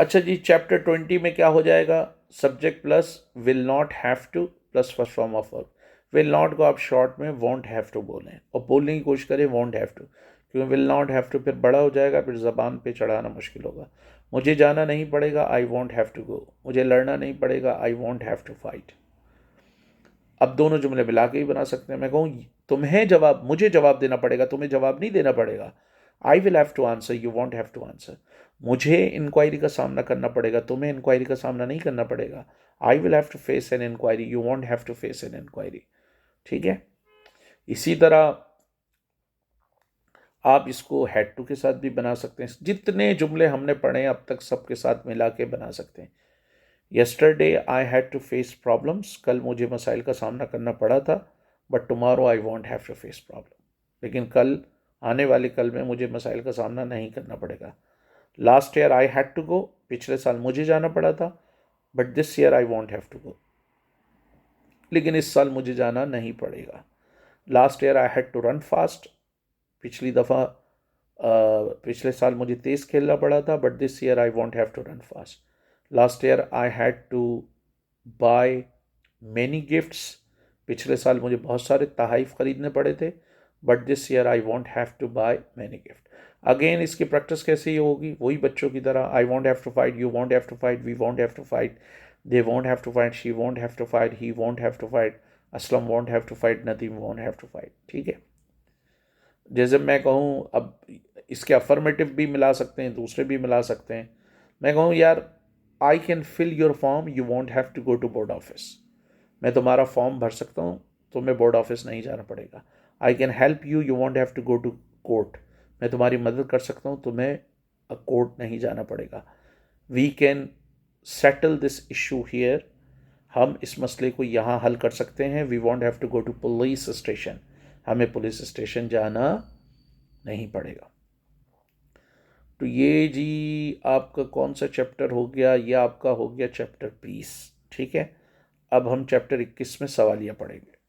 अच्छा जी, चैप्टर 20 में क्या हो जाएगा? Subject plus will not have two plus first form of verb. Will not को आप शॉर्ट में वॉन्ट हैव टू बोलें और बोलने की कोशिश करें वॉन्ट हैव टू, क्योंकि विल नॉट हैव टू फिर बड़ा हो जाएगा, फिर ज़बान पे चढ़ाना मुश्किल होगा। मुझे जाना नहीं पड़ेगा, I won't have to go. मुझे लड़ना नहीं पड़ेगा, I won't have to fight. अब दोनों जुमले मिला के ही बना सकते हैं। मैं कहूँ तुम्हें जवाब, मुझे जवाब देना पड़ेगा, तुम्हें जवाब नहीं देना पड़ेगा। I will have to answer, you won't have to answer. मुझे इंक्वायरी का सामना करना पड़ेगा, तुम्हें इंक्वायरी का सामना नहीं करना पड़ेगा। I will have to face an inquiry, you won't have to face an inquiry. ठीक है। इसी तरह आप इसको हैड टू के साथ भी बना सकते हैं। जितने जुमले हमने पढ़े अब तक सबके साथ मिला के बना सकते हैं। Yesterday I had to face problems, कल मुझे मसाइल का सामना करना पड़ा था, but tomorrow I won't have to face problem, लेकिन कल, आने वाले कल में मुझे मसाइल का सामना नहीं करना पड़ेगा। Last year I had to go, पिछले साल मुझे जाना पड़ा था, but this year I won't have to go, लेकिन इस साल मुझे जाना नहीं पड़ेगा। Last year I had to run fast, पिछली दफ़ा पिछले साल मुझे तेज़ खेलना पड़ा था, but this year I won't have to run fast. Last year I had to buy many gifts, पिछले साल मुझे बहुत सारे तहाइफ खरीदने पड़े थे, but this year I won't have to buy many gift. Again इसकी प्रैक्टिस कैसे ही होगी? वही बच्चों की तरह, I won't have to fight, you won't have to fight, we won't have to fight, they won't have to fight, she won't have to fight, he won't have to fight, Aslam won't have to fight, Nadeem won't have to fight. ठीक है। जैसे मैं कहूँ, अब इसके affirmative भी मिला सकते हैं, दूसरे भी मिला सकते हैं। मैं कहूँ यार, I can fill your form, you won't have to go to board office. मैं तुम्हारा फॉर्म भर सकता हूँ, तुम्हें बोर्ड ऑफिस नहीं जाना पड़ेगा। I can help you, you won't have to go to court. मैं तुम्हारी मदद कर सकता हूँ, तुम्हें कोर्ट नहीं जाना पड़ेगा। We can settle this issue here, हम इस मसले को यहाँ हल कर सकते हैं। We won't have to go to police station, हमें पुलिस स्टेशन जाना नहीं पड़ेगा। तो ये जी आपका कौन सा चैप्टर हो गया? ये आपका हो गया चैप्टर 20। ठीक है। अब हम चैप्टर 21 में सवालिया पढ़ेंगे।